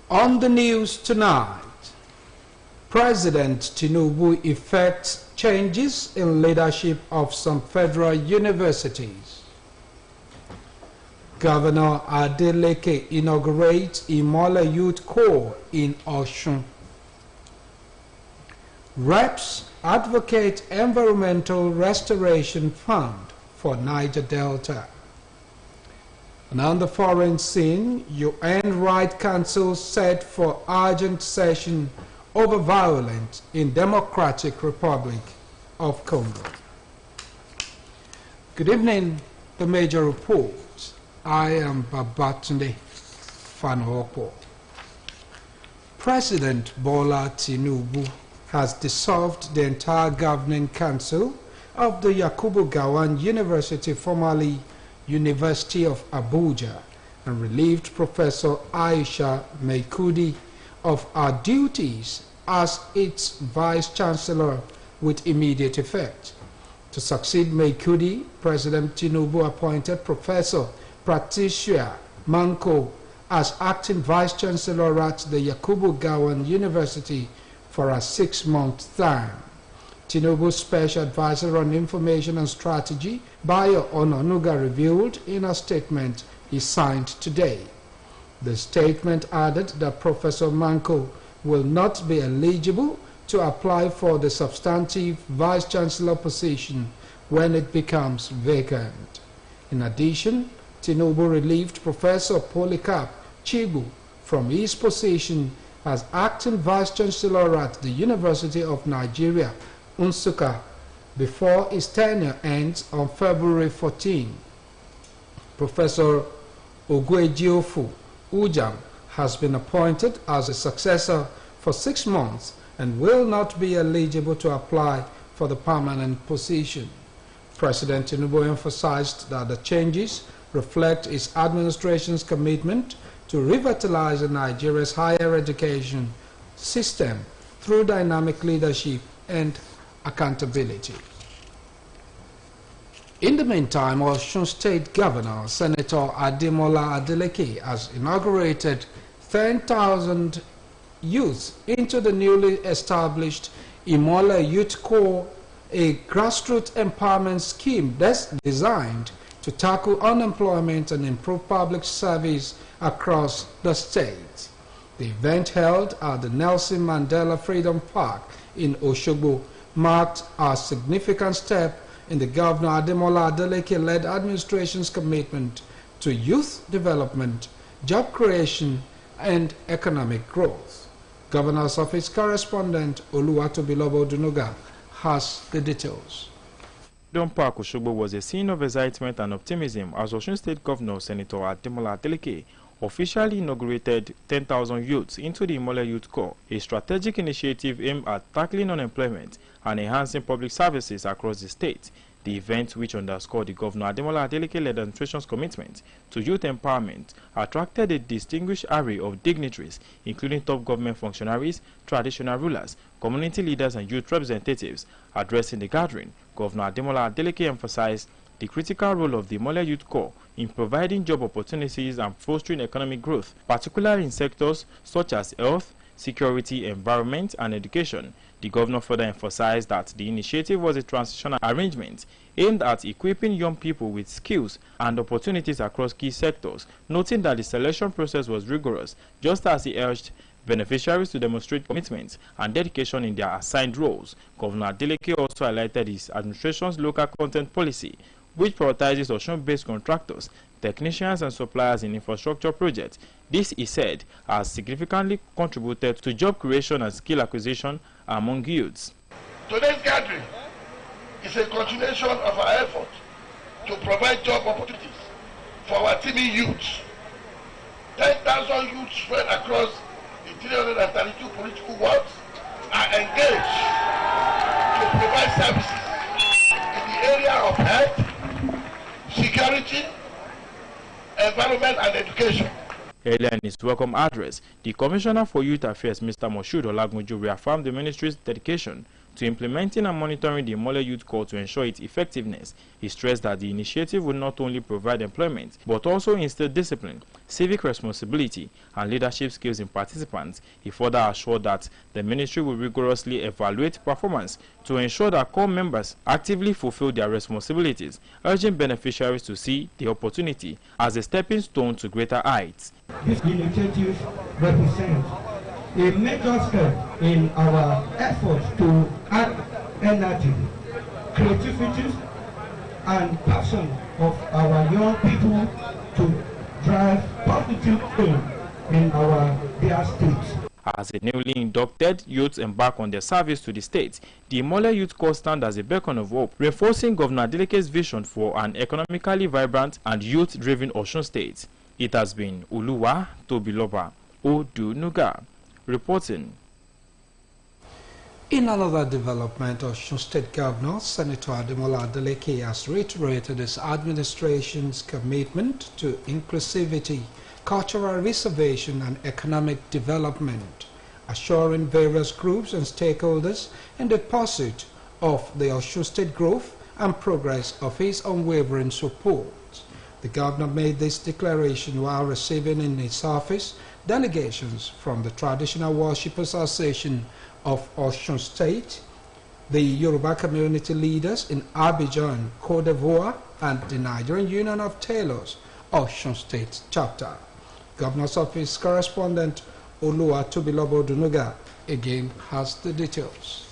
On the news tonight, President Tinubu effects changes in leadership of some federal universities. Governor Adeleke inaugurates Imola Youth Corps in Osun. Reps advocate Environmental Restoration Fund for Niger Delta. And on the foreign scene, UN Rights Council set for urgent session over violence in Democratic Republic of Congo. Good evening, the major reports. I am Babatunde Fanooko. President Bola Tinubu has dissolved the entire governing council of the Yakubu Gowon University, formerly University of Abuja, and relieved Professor Aisha Maikudi of her duties as its Vice-Chancellor with immediate effect. To succeed Maikudi, President Tinubu appointed Professor Patricia Manko as acting Vice-Chancellor at the Yakubu Gowon University for a 6-month term. Tinubu's Special Advisor on Information and Strategy, Bayo Ononuga, revealed in a statement he signed today. The statement added that Professor Manko will not be eligible to apply for the substantive Vice-Chancellor position when it becomes vacant. In addition, Tinubu relieved Professor Polycarp Chibu from his position as acting Vice-Chancellor at the University of Nigeria, Nsukka, before his tenure ends on February 14. Professor Ogwejiofu Ujam has been appointed as a successor for 6 months and will not be eligible to apply for the permanent position. President Tinubu emphasized that the changes reflect his administration's commitment to revitalizing Nigeria's higher education system through dynamic leadership and accountability. In the meantime, Osun State Governor Senator Ademola Adeleke has inaugurated 10,000 youths into the newly established Imola Youth Corps, a grassroots empowerment scheme that's designed to tackle unemployment and improve public service across the state. The event, held at the Nelson Mandela Freedom Park in Osogbo, marked a significant step in the Governor Ademola Adeleke-led administration's commitment to youth development, job creation, and economic growth. Governor's Office correspondent Oluwatobilobo Dunuga has the details. Freedom Park Osogbo was a scene of excitement and optimism as Osun State Governor Senator Ademola Adeleke officially inaugurated 10,000 youths into the Imola Youth Corps, a strategic initiative aimed at tackling unemployment and enhancing public services across the state. The event, which underscored the Governor Ademola Adeleke-led administration's commitment to youth empowerment, attracted a distinguished array of dignitaries, including top government functionaries, traditional rulers, community leaders, and youth representatives. Addressing the gathering, Governor Ademola Adeleke emphasized the critical role of the Imola Youth Corps in providing job opportunities and fostering economic growth, particularly in sectors such as health, security, environment, and education. The governor further emphasized that the initiative was a transitional arrangement aimed at equipping young people with skills and opportunities across key sectors, noting that the selection process was rigorous, just as he urged beneficiaries to demonstrate commitment and dedication in their assigned roles. Governor Adeleke also highlighted his administration's local content policy, which prioritizes Osun-based contractors, technicians, and suppliers in infrastructure projects. This, he said, has significantly contributed to job creation and skill acquisition among youths. Today's gathering is a continuation of our effort to provide job opportunities for our teeming youths. 10,000 youths spread across the 332 political wards are engaged to provide services in the area of health, security, environment, and education. Earlier in his welcome address, the Commissioner for Youth Affairs, Mr. Moshood Olagunju, reaffirmed the ministry's dedication to implementing and monitoring the Imole Youth Corps to ensure its effectiveness. He stressed that the initiative would not only provide employment, but also instill discipline, civic responsibility, and leadership skills in participants. He further assured that the ministry will rigorously evaluate performance to ensure that corps members actively fulfill their responsibilities, urging beneficiaries to see the opportunity as a stepping stone to greater heights. This initiative represents a major step in our efforts to add energy, creativity, and passion of our young people to drive positive change in our dear states. As a newly inducted youths embark on their service to the state, the Imole Youth Corps stand as a beacon of hope, reinforcing Governor Adeleke's vision for an economically vibrant and youth-driven Osun state. It has been Uluwa Tobiloba Odunuga reporting. In another development, Osun State Governor Senator Ademola Adeleke has reiterated his administration's commitment to inclusivity, cultural preservation and economic development, assuring various groups and stakeholders in the pursuit of the Osun State growth and progress of his unwavering support. The governor made this declaration while receiving in his office delegations from the Traditional Worship Association of Osun State, the Yoruba community leaders in Abidjan, Côte d'Ivoire, and the Nigerian Union of Tailors, Osun State chapter. Governor's office correspondent Oluwa Tobiloba Odunuga again has the details.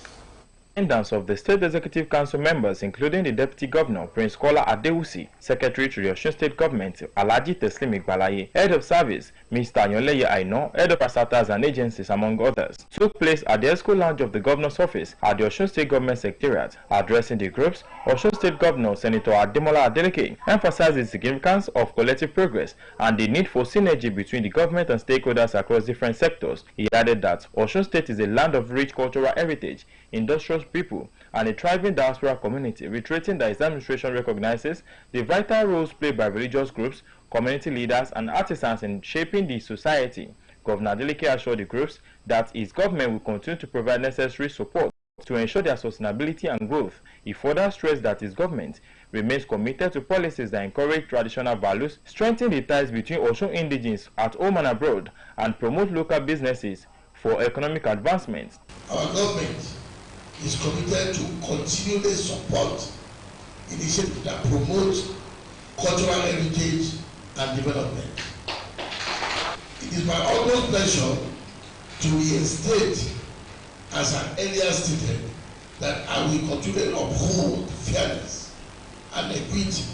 Attendance of the State Executive Council members, including the Deputy Governor, Prince Kola Adewusi, Secretary to the Osun State Government, Alhaji Teslim Igbalaye, Head of Service, Mr. Anyoleye Aino, Head of Parastatals and Agencies, among others, took place at the Esco Lounge of the Governor's Office at the Osun State Government Secretariat. Addressing the groups, Osun State Governor Senator Ademola Adeleke emphasized the significance of collective progress and the need for synergy between the government and stakeholders across different sectors. He added that Osun State is a land of rich cultural heritage, industrious people, and a thriving diaspora community, reiterating that his administration recognizes the vital roles played by religious groups, community leaders, and artisans in shaping the society. Governor Adeleke assured the groups that his government will continue to provide necessary support to ensure their sustainability and growth. He further stressed that his government remains committed to policies that encourage traditional values, strengthen the ties between Osun indigenes at home and abroad, and promote local businesses for economic advancement. Our government is committed to continually support initiatives that promote cultural heritage and development. It is my utmost pleasure to reinstate, as an earlier stated, that I will continue to uphold fairness and equity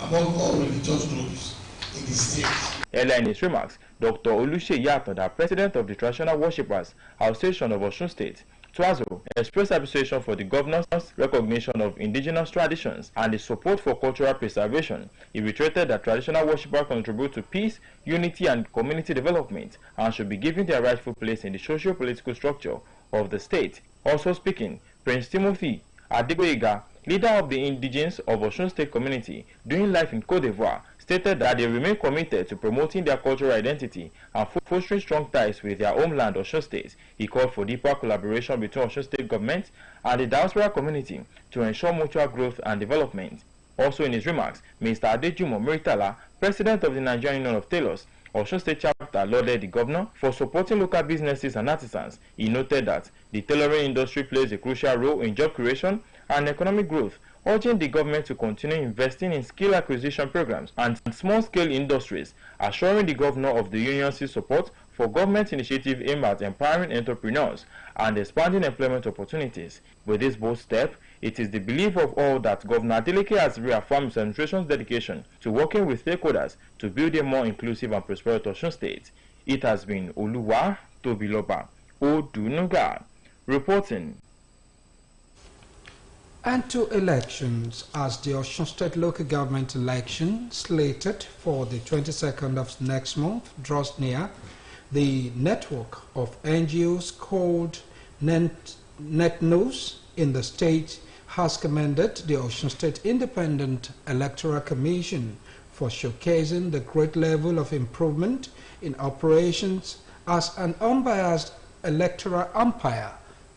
among all religious groups in the state. Earlier in his remarks, Dr. Oluseyi Atonda, President of the Traditional Worshippers Association of Osun State, Twazo, expressed appreciation for the governor's recognition of indigenous traditions and the support for cultural preservation. He reiterated that traditional worshippers contribute to peace, unity, and community development and should be given their rightful place in the socio-political structure of the state. Also speaking, Prince Timothy Adegboyega, leader of the indigenes of Osun State community doing life in Côte d'Ivoire, stated that they remain committed to promoting their cultural identity and fostering strong ties with their homeland, Osun State. He called for deeper collaboration between Osun State government and the diaspora community to ensure mutual growth and development. Also in his remarks, Mr. Adejumo Muritala, President of the Nigerian Union of Tailors, Osun State chapter, lauded the governor for supporting local businesses and artisans. He noted that the tailoring industry plays a crucial role in job creation and economic growth, urging the government to continue investing in skill acquisition programs and small-scale industries, assuring the governor of the union's support for government initiative aimed at empowering entrepreneurs and expanding employment opportunities. With this bold step, it is the belief of all that Governor Adeleke has reaffirmed his administration's dedication to working with stakeholders to build a more inclusive and prosperous Osun State. It has been Oluwa Tobiloba Odunuga reporting. And to elections, as the Osun State local government election slated for the 22nd of next month draws near, the network of NGOs called NetNews in the state has commended the Osun State Independent Electoral Commission for showcasing the great level of improvement in operations as an unbiased electoral umpire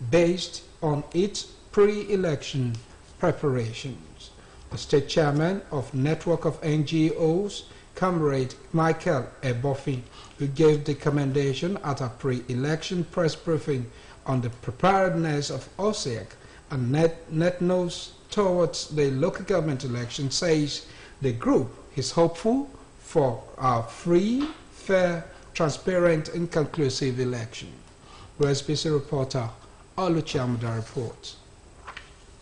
based on its pre-election preparations. The state chairman of Network of NGOs, Comrade Michael Ebofi, who gave the commendation at a pre-election press briefing on the preparedness of OSEC and NETNOS towards the local government election, says the group is hopeful for a free, fair, transparent and conclusive election. OSBC reporter Oluchi Amuda reports.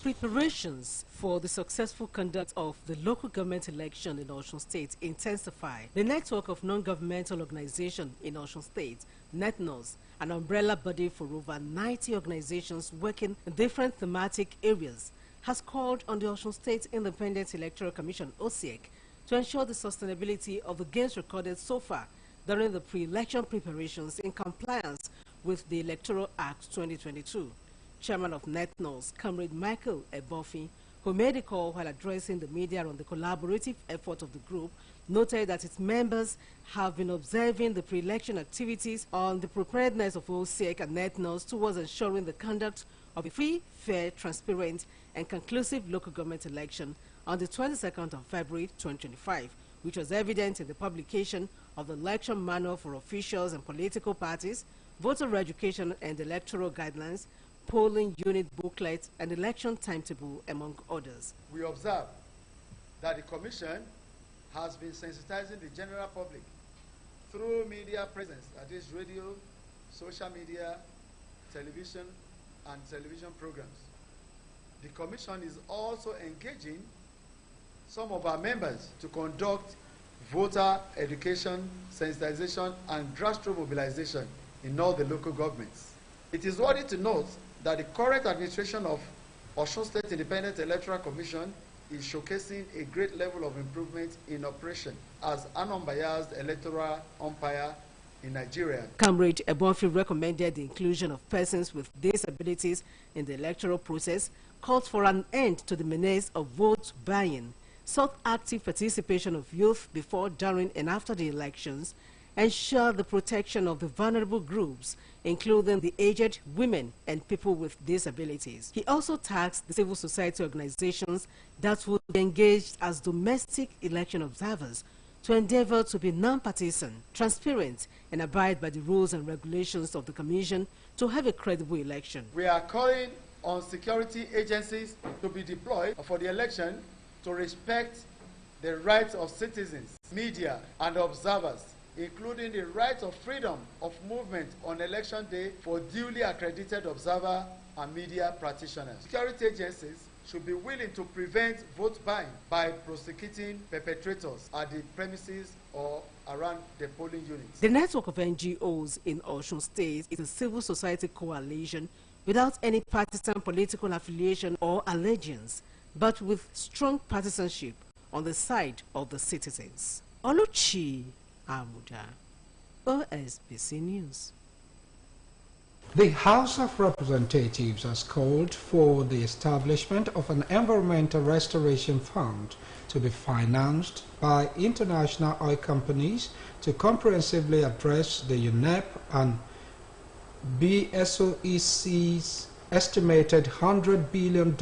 Preparations for the successful conduct of the local government election in Osun State intensify. The network of non-governmental organizations in Osun State, NETNOS, an umbrella body for over 90 organizations working in different thematic areas, has called on the Osun State Independent Electoral Commission, OSEC, to ensure the sustainability of the gains recorded so far during the pre-election preparations in compliance with the Electoral Act 2022. Chairman of NETNOS, Comrade Michael Ebofi, who made a call while addressing the media on the collaborative effort of the group, noted that its members have been observing the pre-election activities on the preparedness of OSEC and NETNOS towards ensuring the conduct of a free, fair, transparent, and conclusive local government election on the 22nd of February 2025, which was evident in the publication of the election manual for officials and political parties, voter education and electoral guidelines, polling unit booklet, and election timetable, among others. We observe that the Commission has been sensitizing the general public through media presence, that is radio, social media, television, and television programs. The Commission is also engaging some of our members to conduct voter education, sensitization, and grassroots mobilization in all the local governments. It is worthy to note that the current administration of Osun State Independent Electoral Commission is showcasing a great level of improvement in operation as an unbiased electoral umpire in Nigeria. Comrade Ebofi recommended the inclusion of persons with disabilities in the electoral process, called for an end to the menace of vote buying, sought active participation of youth before, during, and after the elections, ensure the protection of the vulnerable groups, including the aged, women, and people with disabilities. He also tasked the civil society organizations that would be engaged as domestic election observers to endeavor to be non-partisan, transparent, and abide by the rules and regulations of the Commission to have a credible election. We are calling on security agencies to be deployed for the election to respect the rights of citizens, media, and observers, including the right of freedom of movement on election day for duly accredited observer and media practitioners. Security agencies should be willing to prevent vote buying by prosecuting perpetrators at the premises or around the polling units. The network of NGOs in Osun State is a civil society coalition without any partisan political affiliation or allegiance, but with strong partisanship on the side of the citizens. Oluchi Amuda, OSBC News. The House of Representatives has called for the establishment of an environmental restoration fund to be financed by international oil companies to comprehensively address the UNEP and BSOEC's estimated $100 billion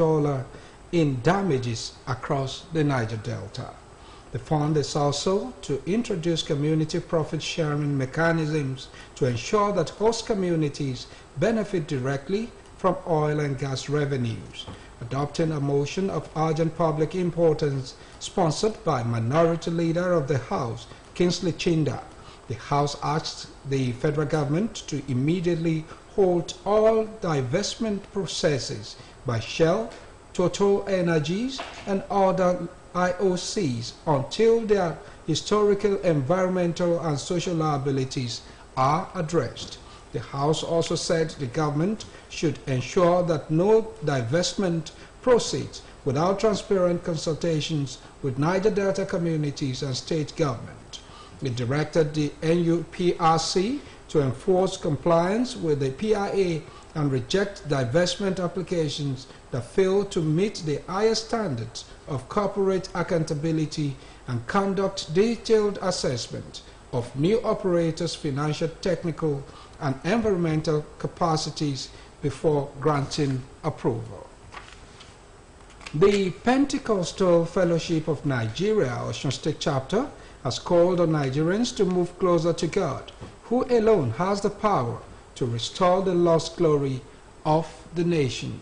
in damages across the Niger Delta. The fund is also to introduce community profit sharing mechanisms to ensure that host communities benefit directly from oil and gas revenues. Adopting a motion of urgent public importance sponsored by Minority Leader of the House, Kingsley Chinda, the House asked the federal government to immediately halt all divestment processes by Shell, Total Energies, and other IOCs until their historical, environmental, and social liabilities are addressed. The House also said the government should ensure that no divestment proceeds without transparent consultations with Niger Delta communities and state government. It directed the NUPRC to enforce compliance with the PIA and reject divestment applications that fail to meet the highest standards of corporate accountability and conduct detailed assessment of new operators' financial, technical, and environmental capacities before granting approval. The Pentecostal Fellowship of Nigeria, Osun State Chapter, has called on Nigerians to move closer to God, who alone has the power to restore the lost glory of the nation.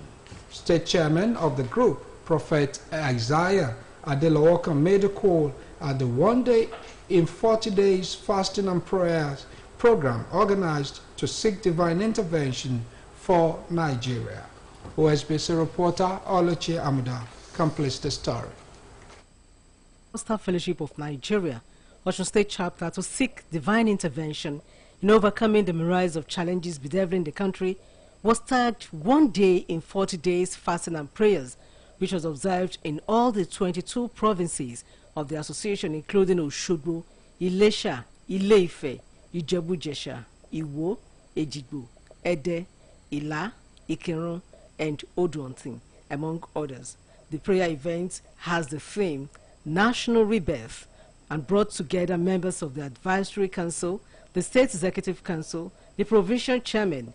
State chairman of the group, Prophet Isaiah Adelawaka, made a call at the 1 day in 40 days fasting and prayers program organized to seek divine intervention for Nigeria. OSBC reporter Oluchi Amuda completes the story. Pentecostal Fellowship of Nigeria, Osun State Chapter, to seek divine intervention in overcoming the myriad of challenges bedeviling the country, was tagged 1 day in 40 days fasting and prayers, which was observed in all the 22 provinces of the association, including Oshogbo, Ilesha, Ile-Ife, Ijebu-Jesha, Iwo, Ejigbo, Ede, Ila, Ikirun, and Oduontin, among others. The prayer event has the theme National Rebirth and brought together members of the Advisory Council, the State Executive Council, the Provincial Chairman,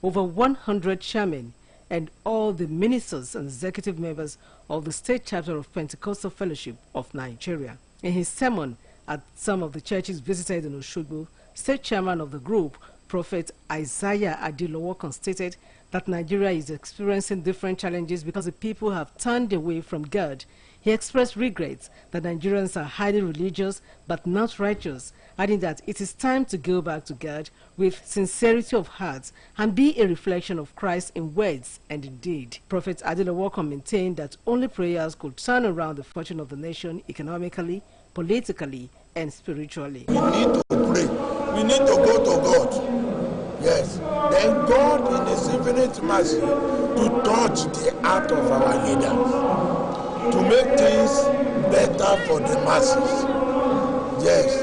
over 100 chairmen, and all the ministers and executive members of the State Chapter of Pentecostal Fellowship of Nigeria. In his sermon at some of the churches visited in Oshogbo, State Chairman of the group, Prophet Isaiah Adelawaka, stated that Nigeria is experiencing different challenges because the people have turned away from God. He expressed regrets that Nigerians are highly religious but not righteous, adding that it is time to go back to God with sincerity of heart and be a reflection of Christ in words and in deed. Prophet Adelawaka maintained that only prayers could turn around the fortune of the nation economically, politically, and spiritually. We need to pray. We need to go to God. Yes. Then God in His infinite mercy to touch the heart of our leaders, to make things better for the masses. Yes.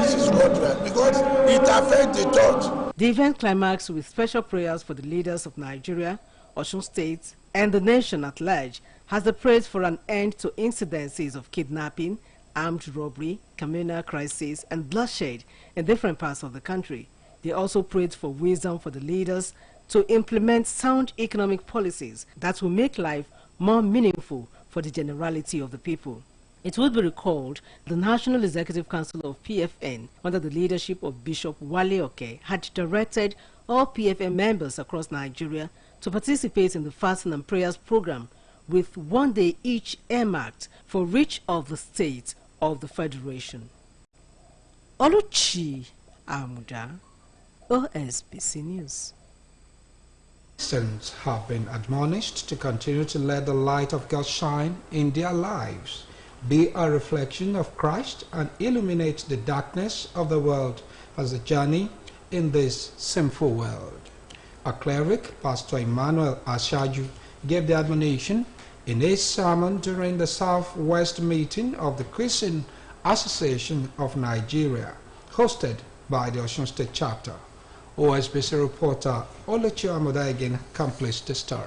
This is what we are, because it affects the church. The event climaxed with special prayers for the leaders of Nigeria, Osun State, and the nation at large, as they prayed for an end to incidences of kidnapping, armed robbery, communal crises, and bloodshed in different parts of the country. They also prayed for wisdom for the leaders to implement sound economic policies that will make life more meaningful for the generality of the people. It would be recalled the National Executive Council of PFN, under the leadership of Bishop Wale Oke, had directed all PFN members across Nigeria to participate in the fasting and prayers program, with 1 day each earmarked for each of the states of the Federation. Oluchi Amuda, OSBC News. Christians have been admonished to continue to let the light of God shine in their lives, be a reflection of Christ, and illuminate the darkness of the world as a journey in this sinful world. A cleric, Pastor Emmanuel Ashaju, gave the admonition in his sermon during the Southwest meeting of the Christian Association of Nigeria, hosted by the Osun State Chapter. OSBC reporter Oluchi Amuda again completes the story.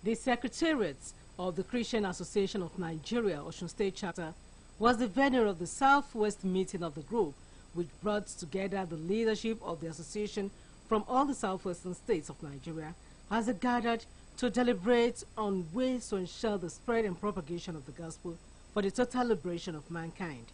The Secretariat of the Christian Association of Nigeria, Osun State Chapter, was the venue of the Southwest meeting of the group, which brought together the leadership of the association from all the southwestern states of Nigeria as they gathered to deliberate on ways to ensure the spread and propagation of the gospel for the total liberation of mankind.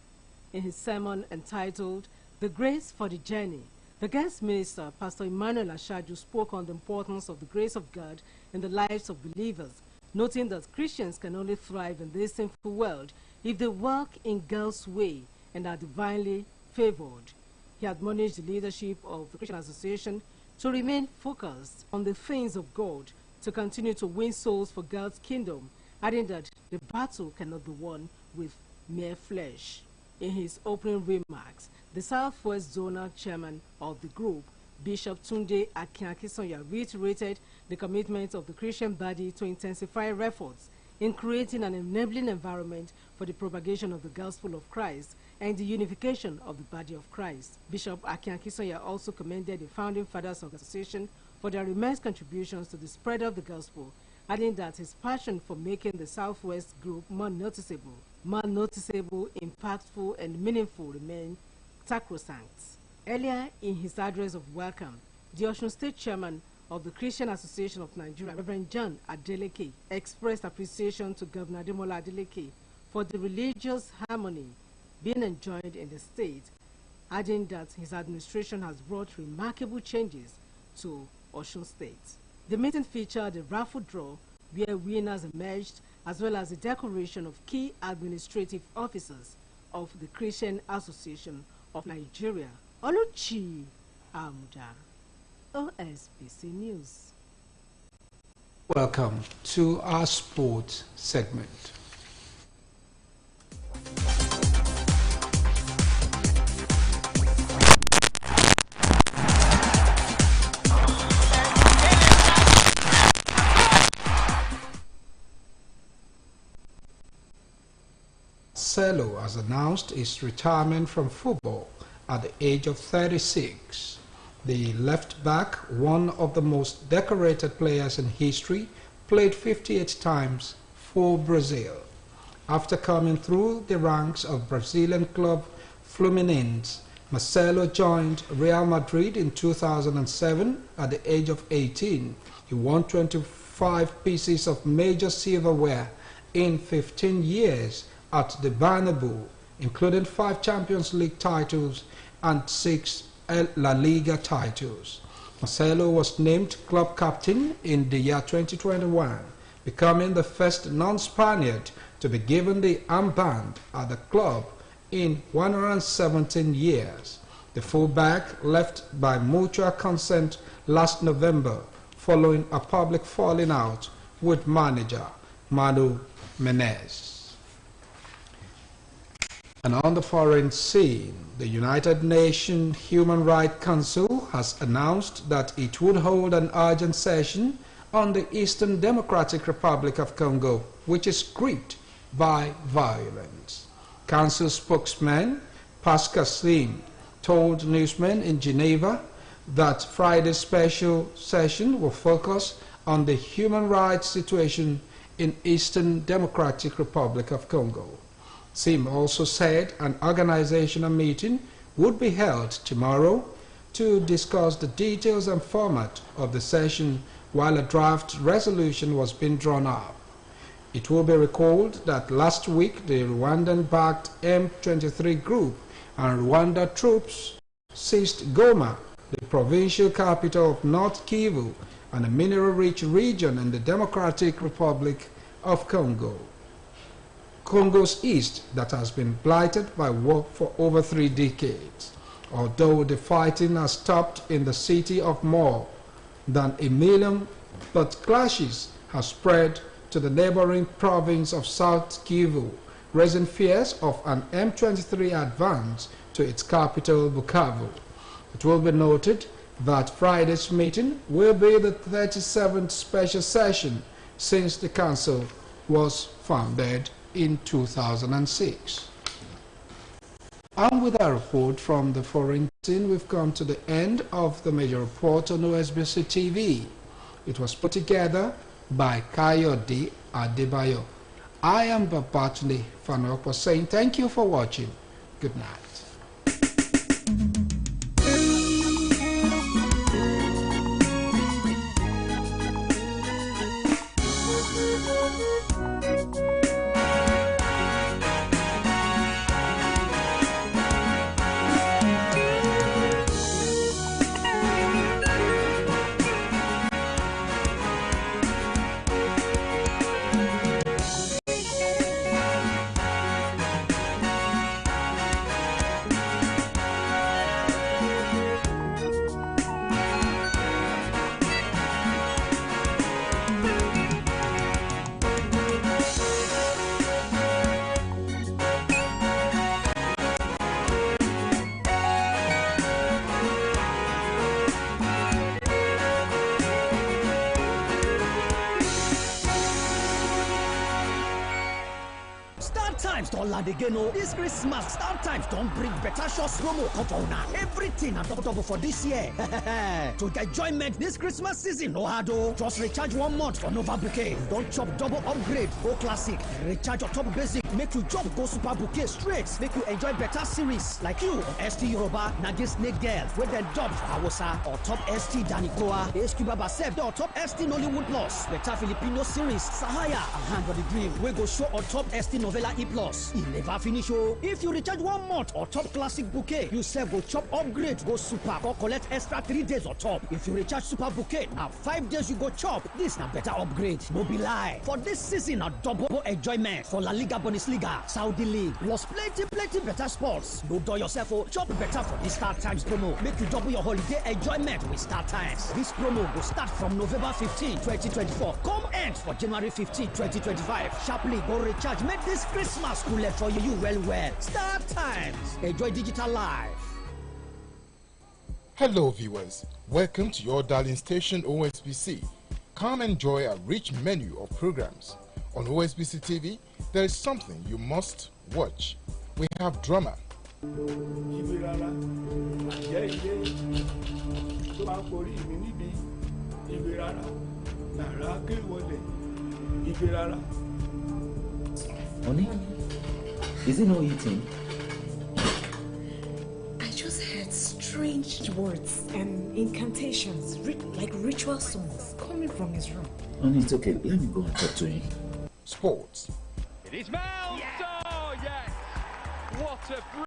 In his sermon entitled The Grace for the Journey, the guest minister, Pastor Emmanuel Ashaju, spoke on the importance of the grace of God in the lives of believers, noting that Christians can only thrive in this sinful world if they walk in God's way and are divinely favored. He admonished the leadership of the Christian Association to remain focused on the things of God, to continue to win souls for God's kingdom, adding that the battle cannot be won with mere flesh. In his opening remarks, the Southwest Zonal Chairman of the group, Bishop Tunde Akinakisanya, reiterated the commitment of the Christian body to intensify efforts in creating an enabling environment for the propagation of the gospel of Christ and the unification of the body of Christ. Bishop Akinakisanya also commended the founding fathers of the association for their immense contributions to the spread of the gospel, adding that his passion for making the Southwest group more noticeable, impactful, and meaningful remain sacrosanct. Earlier in his address of welcome, the Osun State Chairman of the Christian Association of Nigeria, Reverend John Adeleke, expressed appreciation to Governor Ademola Adeleke for the religious harmony being enjoyed in the state, adding that his administration has brought remarkable changes to Osun State. The meeting featured a raffle draw where winners emerged, as well as the decoration of key administrative officers of the Christian Association of Nigeria. Oluchi Amuda, OSBC News. Welcome to our sports segment. Marcelo has announced his retirement from football at the age of 36. The left back, one of the most decorated players in history, played 58 times for Brazil. After coming through the ranks of Brazilian club Fluminense, Marcelo joined Real Madrid in 2007 at the age of 18. He won 25 pieces of major silverware in 15 years at the Bernabeu, including 5 Champions League titles and 6 La Liga titles. Marcelo was named club captain in the year 2021, becoming the first non-Spaniard to be given the armband at the club in 117 years. The fullback left by mutual consent last November following a public falling out with manager Manu Menez. And on the foreign scene, the United Nations Human Rights Council has announced that it would hold an urgent session on the Eastern Democratic Republic of Congo, which is gripped by violence. Council spokesman Pascal Slim told newsmen in Geneva that Friday's special session will focus on the human rights situation in Eastern Democratic Republic of Congo. Sim also said an organizational meeting would be held tomorrow to discuss the details and format of the session while a draft resolution was being drawn up. It will be recalled that last week the Rwandan-backed M23 group and Rwanda troops seized Goma, the provincial capital of North Kivu and a mineral-rich region in the Democratic Republic of Congo. Congo's east that has been blighted by war for over 3 decades. Although the fighting has stopped in the city of more than 1 million, but clashes have spread to the neighboring province of South Kivu, raising fears of an M23 advance to its capital Bukavu. It will be noted that Friday's meeting will be the 37th special session since the council was founded in 2006. And with our report from the foreign scene, we've come to the end of the major report on OSBC TV. It was put together by Kayode Adebayo. I am Babatunde Fanopo saying thank you for watching. Good night. Again, this Christmas, Star Times don't bring better shots promo now. Everything are double for this year. To get enjoyment this Christmas season, no hard. Just recharge 1 month for Nova Bouquet. Don't chop double upgrade, go classic. Recharge your top basic make you jump go Super Bouquet straight. Make you enjoy better series like you on ST Yoruba, Nagi Snake Girl, where then dubbed for Hausa, or top ST Danikoa, HQ Baba Sef, or top ST Nollywood Plus, better Filipino series, Sahaya, and Hand for the Dream, we go show on top ST Novella E Plus. It never finish, oh. If you recharge 1 month or top classic bouquet, you sef go chop upgrade, go super, go collect extra 3 days or top. If you recharge super bouquet, now 5 days you go chop. This na better upgrade, no be lie. For this season, a double enjoyment for La Liga Bundesliga, Saudi League, plus plenty better sports. No do yourself, oh, chop better for this Star Times promo. Make you double your holiday enjoyment with Star Times. This promo will start from November 15, 2024. Come end for January 15, 2025. Sharply go recharge. Make this Christmas cooler for you well. Star Times. Enjoy digital life. Hello viewers, welcome to your darling station OSBC. Come enjoy a rich menu of programs. On OSBC TV, there is something you must watch. We have drama, Honey, is it not eating? I just heard strange words and incantations, like ritual songs, coming from his room. Honey, it's okay. Let me go and talk to him. sports, It is Mel! Yes! Oh, yes! What a